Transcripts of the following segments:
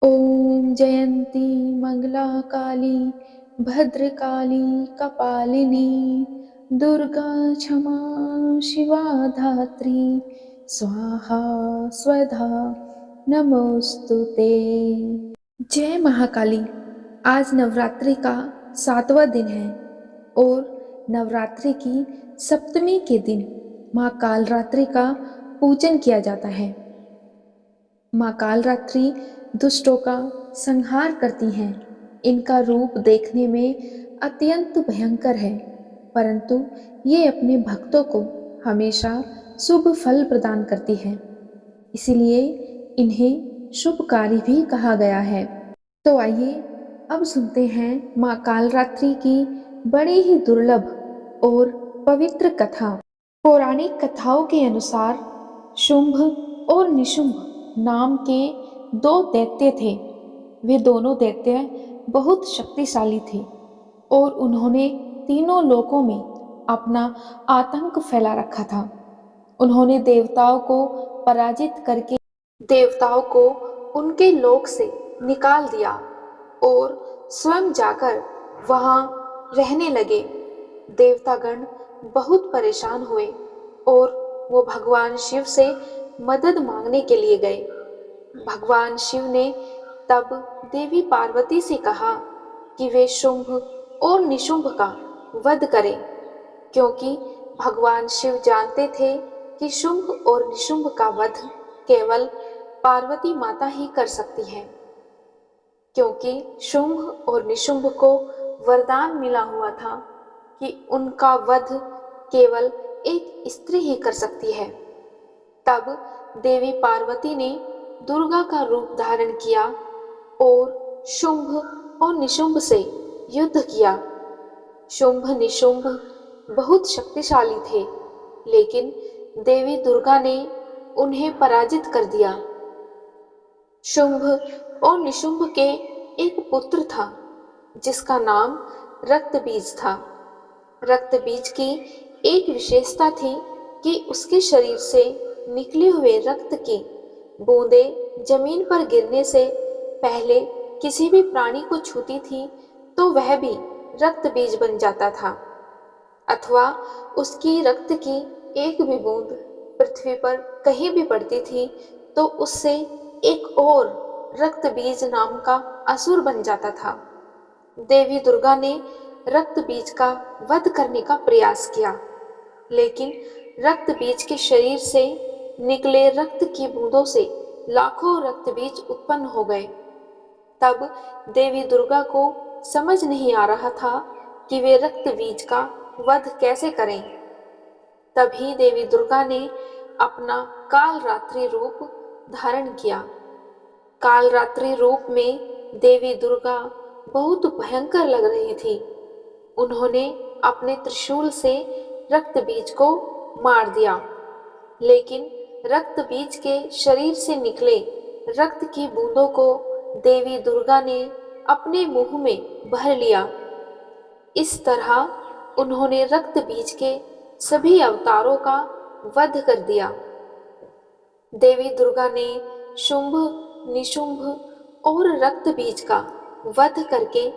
ॐ जयन्ती मंगला काली भद्रकाली कपालिनी दुर्गा क्षमा शिवा धात्री स्वाहा स्वधा नमोस्तुते। जय महाकाली। आज नवरात्रि का 7वां दिन है और नवरात्रि की सप्तमी के दिन माँ कालरात्रि का पूजन किया जाता है। माँ कालरात्रि दुष्टों का संहार करती हैं। इनका रूप देखने में अत्यंत भयंकर है, परंतु ये अपने भक्तों को हमेशा शुभ फल प्रदान करती है, इसीलिए इन्हें शुभकारी भी कहा गया है। तो आइए अब सुनते हैं माँ कालरात्रि की बड़ी ही दुर्लभ और पवित्र कथा। पौराणिक कथाओं के अनुसार शुंभ और निशुंभ नाम के 2 दैत्य थे। वे दोनों दैत्य बहुत शक्तिशाली थे और उन्होंने तीनों लोकों में अपना आतंक फैला रखा था। उन्होंने देवताओं को पराजित करके देवताओं को उनके लोक से निकाल दिया और स्वयं जाकर वहां रहने लगे। देवतागण बहुत परेशान हुए और वो भगवान शिव से मदद मांगने के लिए गए। भगवान शिव ने तब देवी पार्वती से कहा कि वे शुंभ और निशुंभ का वध करें, क्योंकि भगवान शिव जानते थे कि शुंभ और निशुंभ का वध केवल पार्वती माता ही कर सकती है, क्योंकि शुंभ और निशुंभ को वरदान मिला हुआ था कि उनका वध केवल एक स्त्री ही कर सकती है। तब देवी पार्वती ने दुर्गा का रूप धारण किया और शुंभ और निशुंभ से युद्ध किया। शुंभ निशुंभ बहुत शक्तिशाली थे, लेकिन देवी दुर्गा ने उन्हें पराजित कर दिया। शुंभ और निशुंभ के एक पुत्र था जिसका नाम रक्तबीज था। रक्तबीज की एक विशेषता थी कि उसके शरीर से निकले हुए रक्त की बूंदें जमीन पर गिरने से पहले किसी भी प्राणी को छूती थी तो वह भी रक्तबीज बन जाता था, अथवा उसकी रक्त की एक भी बूंद पृथ्वी पर कहीं भी पड़ती थी तो उससे एक और रक्तबीज नाम का असुर बन जाता था। देवी दुर्गा ने रक्तबीज का वध करने का प्रयास किया, लेकिन रक्तबीज के शरीर से निकले रक्त की बूंदों से लाखों रक्तबीज उत्पन्न हो गए। तब देवी दुर्गा को समझ नहीं आ रहा था कि वे रक्तबीज का वध कैसे करें। तभी देवी दुर्गा ने अपना कालरात्रि रूप धारण किया। कालरात्रि रूप में देवी दुर्गा बहुत भयंकर लग रही थी। उन्होंने अपने त्रिशूल से रक्तबीज को मार दिया, लेकिन रक्तबीज के शरीर से निकले रक्त की बूंदों को देवी दुर्गा ने अपने मुंह में भर लिया। इस तरह उन्होंने रक्तबीज के सभी अवतारों का वध कर दिया। देवी दुर्गा ने शुंभ, निशुंभ और रक्तबीज का वध करके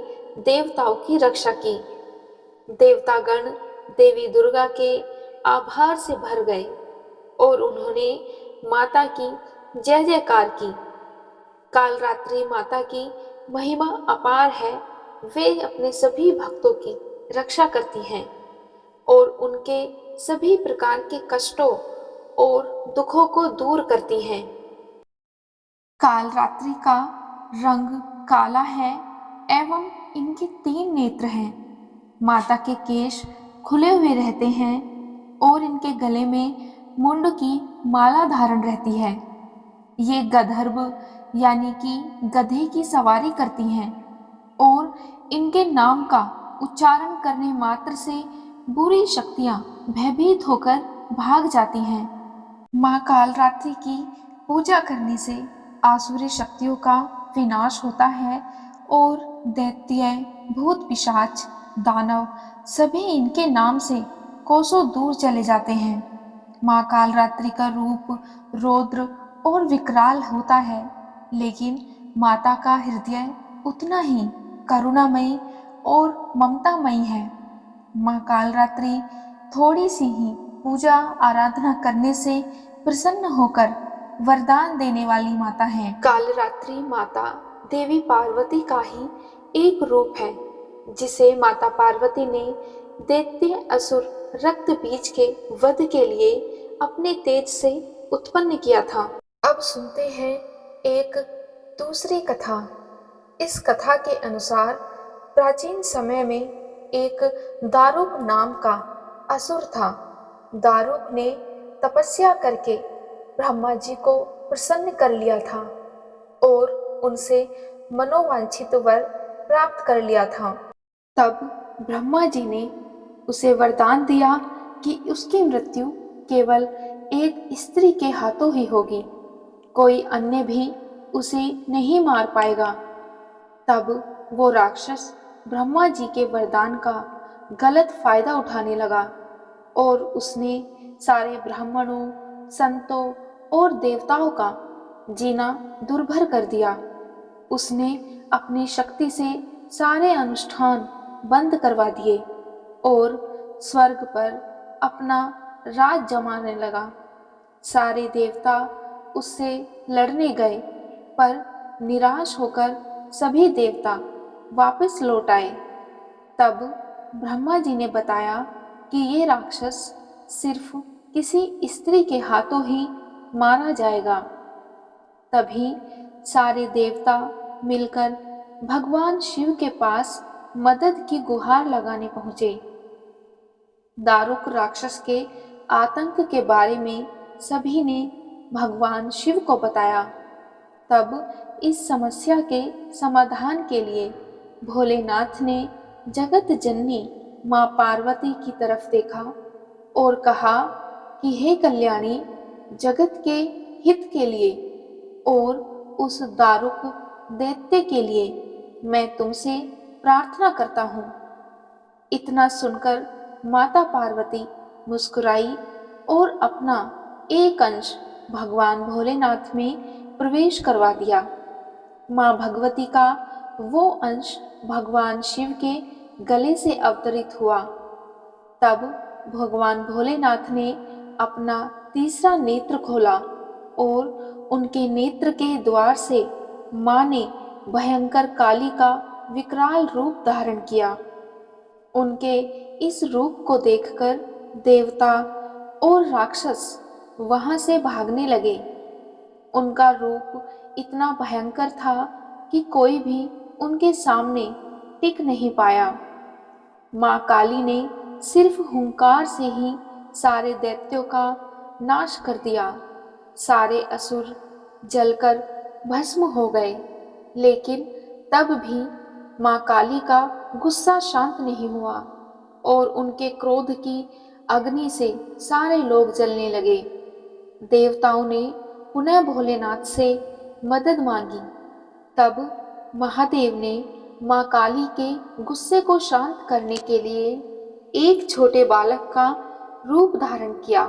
देवताओं की रक्षा की। देवतागण देवी दुर्गा के आभार से भर गए और उन्होंने माता की जय जयकार की। कालरात्रि माता की महिमा अपार है। वे अपने सभी भक्तों की रक्षा करती हैं और उनके सभी प्रकार के कष्टों और दुखों को दूर करती हैं। कालरात्रि का रंग काला है एवं इनके 3 नेत्र हैं। माता के केश खुले हुए रहते हैं और इनके गले में मुंड की माला धारण रहती है। ये गधर्व यानी कि गधे की सवारी करती हैं और इनके नाम का उच्चारण करने मात्र से बुरी शक्तियां भयभीत होकर भाग जाती हैं। माँ कालरात्रि की पूजा करने से आसुरी शक्तियों का विनाश होता है और दैत्य, भूत, पिशाच, दानव सभी इनके नाम से कोसों दूर चले जाते हैं। माँ कालरात्रि का रूप रौद्र और विकराल होता है, लेकिन माता का हृदय उतना ही करुणामयी और ममतामयी है। माँ कालरात्रि थोड़ी सी ही पूजा आराधना करने से प्रसन्न होकर वरदान देने वाली माता है। कालरात्रि माता देवी पार्वती का ही एक रूप है, जिसे माता पार्वती ने दैत्य असुर रक्त बीज के वध के लिए अपने तेज से उत्पन्न किया था। अब सुनते हैं एक दूसरी कथा। इस कथा के अनुसार प्राचीन समय में एक दारुक नाम का असुर था। दारुक ने तपस्या करके ब्रह्मा जी को प्रसन्न कर लिया था और उनसे मनोवांछित वर प्राप्त कर लिया था। तब ब्रह्मा जी ने उसे वरदान दिया कि उसकी मृत्यु केवल एक स्त्री के हाथों ही होगी, कोई अन्य भी उसे नहीं मार पाएगा। तब वो राक्षस ब्रह्मा जी के वरदान का गलत फायदा उठाने लगा और उसने सारे ब्राह्मणों, संतों और देवताओं का जीना दुर्भर कर दिया। उसने अपनी शक्ति से सारे अनुष्ठान बंद करवा दिए और स्वर्ग पर अपना राज जमाने लगा। सारे देवता उससे लड़ने गए, पर निराश होकर सभी देवता वापस लौट आए। तब ब्रह्मा जी ने बताया कि ये राक्षस सिर्फ किसी स्त्री के हाथों ही मारा जाएगा। तभी सारे देवता मिलकर भगवान शिव के पास मदद की गुहार लगाने पहुंचे। दारुक राक्षस के आतंक के बारे में सभी ने भगवान शिव को बताया। तब इस समस्या के समाधान के लिए भोलेनाथ ने जगत जननी माँ पार्वती की तरफ देखा और कहा कि हे कल्याणी, जगत के हित के लिए और उस दारुक दैत्य के लिए मैं तुमसे प्रार्थना करता हूँ। इतना सुनकर माता पार्वती मुस्कुराई और अपना एक अंश भगवान भोलेनाथ में प्रवेश करवा दिया। माँ भगवती का वो अंश भगवान शिव के गले से अवतरित हुआ। तब भगवान भोलेनाथ ने अपना तीसरा नेत्र खोला और उनके नेत्र के द्वार से माँ ने भयंकर काली का विकराल रूप धारण किया। उनके इस रूप को देखकर देवता और राक्षस वहां से भागने लगे। उनका रूप इतना भयंकर था कि कोई भी उनके सामने टिक नहीं पाया। माँ काली ने सिर्फ हुंकार से ही सारे दैत्यों का नाश कर दिया। सारे असुर जलकर भस्म हो गए, लेकिन तब भी माँ काली का गुस्सा शांत नहीं हुआ और उनके क्रोध की अग्नि से सारे लोग जलने लगे। देवताओं ने पुनः भोलेनाथ से मदद मांगी। तब महादेव ने माँ काली के गुस्से को शांत करने के लिए एक छोटे बालक का रूप धारण किया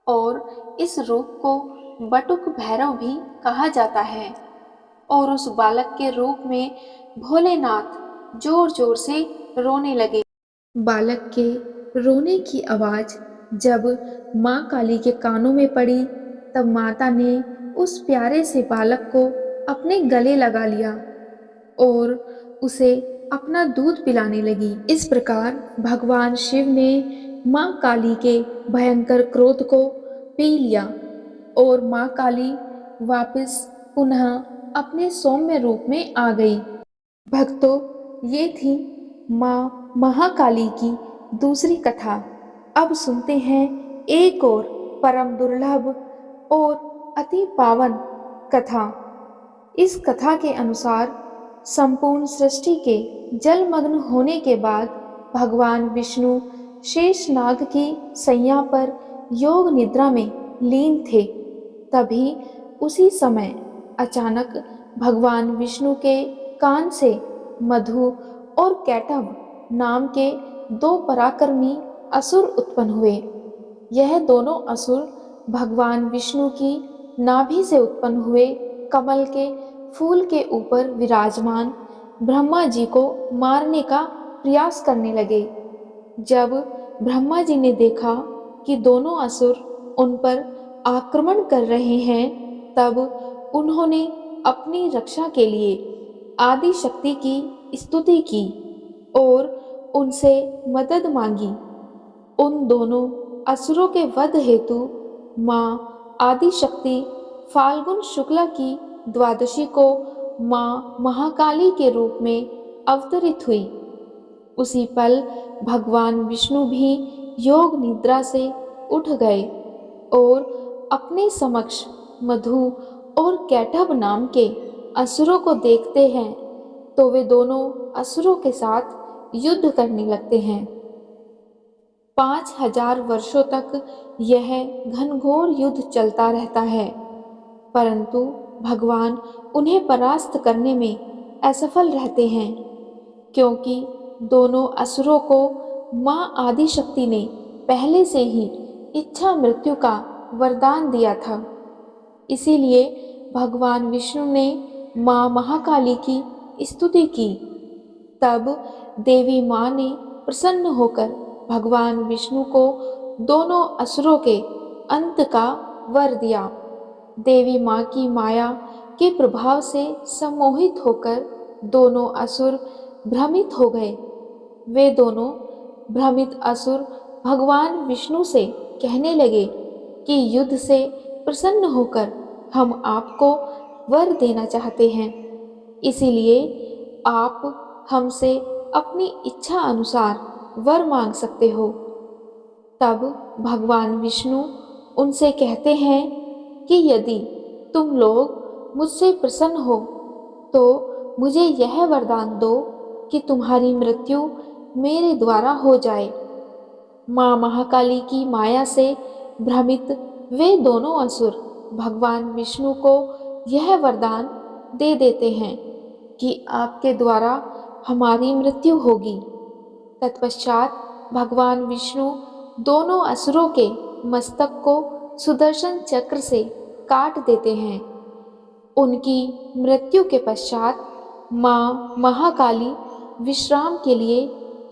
और इस रूप को बटुक भैरव भी कहा जाता है। और उस बालक के रूप में भोलेनाथ जोर जोर से रोने लगे। बालक के रोने की आवाज जब माँ काली के कानों में पड़ी, तब माता ने उस प्यारे से बालक को अपने गले लगा लिया और उसे अपना दूध पिलाने लगी। इस प्रकार भगवान शिव ने माँ काली के भयंकर क्रोध को पी लिया और माँ काली वापस पुनः अपने सौम्य रूप में आ गई। भक्तों, ये थी माँ महाकाली की दूसरी कथा। अब सुनते हैं एक और परम दुर्लभ और अति पावन कथा। इस कथा के अनुसार संपूर्ण सृष्टि के जलमग्न होने के बाद भगवान विष्णु शेषनाग की सैया पर योग निद्रा में लीन थे। तभी उसी समय अचानक भगवान विष्णु के कान से मधु और कैटभ नाम के दो पराक्रमी असुर उत्पन्न हुए। यह दोनों असुर भगवान विष्णु की नाभि से उत्पन्न हुए कमल के फूल के ऊपर विराजमान ब्रह्मा जी को मारने का प्रयास करने लगे। जब ब्रह्मा जी ने देखा कि दोनों असुर उन पर आक्रमण कर रहे हैं, तब उन्होंने अपनी रक्षा के लिए आदि शक्ति की स्तुति की और उनसे मदद मांगी। उन दोनों असुरों के वध हेतु माँ आदि शक्ति फाल्गुन शुक्ला की द्वादशी को माँ महाकाली के रूप में अवतरित हुई। उसी पल भगवान विष्णु भी योग निद्रा से उठ गए और अपने समक्ष मधु और कैटभ नाम के असुरों को देखते हैं तो वे दोनों असुरों के साथ युद्ध करने लगते हैं। 5000 वर्षों तक यह घनघोर युद्ध चलता रहता है, परंतु भगवान उन्हें परास्त करने में असफल रहते हैं, क्योंकि दोनों असुरों को माँ आदिशक्ति ने पहले से ही इच्छा मृत्यु का वरदान दिया था। इसीलिए भगवान विष्णु ने माँ महाकाली की स्तुति की। तब देवी माँ ने प्रसन्न होकर भगवान विष्णु को दोनों असुरों के अंत का वर दिया। देवी माँ की माया के प्रभाव से सम्मोहित होकर दोनों असुर भ्रमित हो गए। वे दोनों भ्रमित असुर भगवान विष्णु से कहने लगे कि युद्ध से प्रसन्न होकर हम आपको वर देना चाहते हैं, इसीलिए आप हमसे अपनी इच्छा अनुसार वर मांग सकते हो। तब भगवान विष्णु उनसे कहते हैं कि यदि तुम लोग मुझसे प्रसन्न हो तो मुझे यह वरदान दो कि तुम्हारी मृत्यु मेरे द्वारा हो जाए। माँ महाकाली की माया से भ्रमित वे दोनों असुर भगवान विष्णु को यह वरदान दे देते हैं कि आपके द्वारा हमारी मृत्यु होगी। तत्पश्चात भगवान विष्णु दोनों असुरों के मस्तक को सुदर्शन चक्र से काट देते हैं। उनकी मृत्यु के पश्चात माँ महाकाली विश्राम के लिए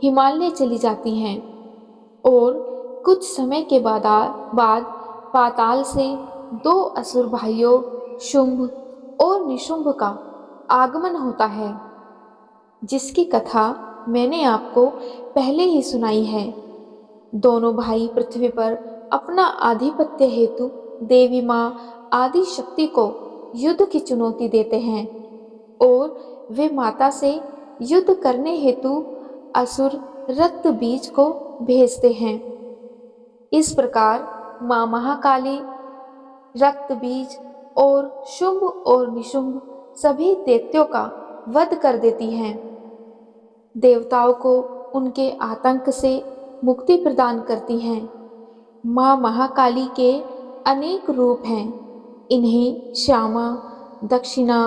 हिमालय चली जाती हैं और कुछ समय के बाद पाताल से दो असुर भाइयों शुंभ और निशुंभ का आगमन होता है, जिसकी कथा मैंने आपको पहले ही सुनाई है। दोनों भाई पृथ्वी पर अपना आधिपत्य हेतु देवी माँ आदि शक्ति को युद्ध की चुनौती देते हैं और वे माता से युद्ध करने हेतु असुर रक्त बीज को भेजते हैं। इस प्रकार माँ महाकाली रक्त बीज और शुंभ और निशुंभ सभी दैत्यों का वध कर देती हैं। देवताओं को उनके आतंक से मुक्ति प्रदान करती हैं। माँ महाकाली के अनेक रूप हैं। इन्हें श्यामा, दक्षिणा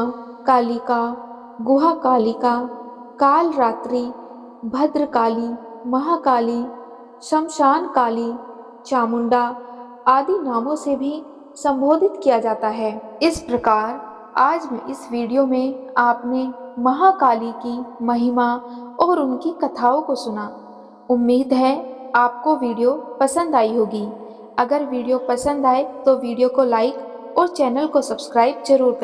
कालिका, गुहा कालिका, काल रात्रि, भद्रकाली, महाकाली, शमशान काली, चामुंडा आदि नामों से भी संबोधित किया जाता है। इस प्रकार आज मैं इस वीडियो में आपने महाकाली की महिमा और उनकी कथाओं को सुना। उम्मीद है आपको वीडियो पसंद आई होगी। अगर वीडियो पसंद आए तो वीडियो को लाइक और चैनल को सब्सक्राइब जरूर करें।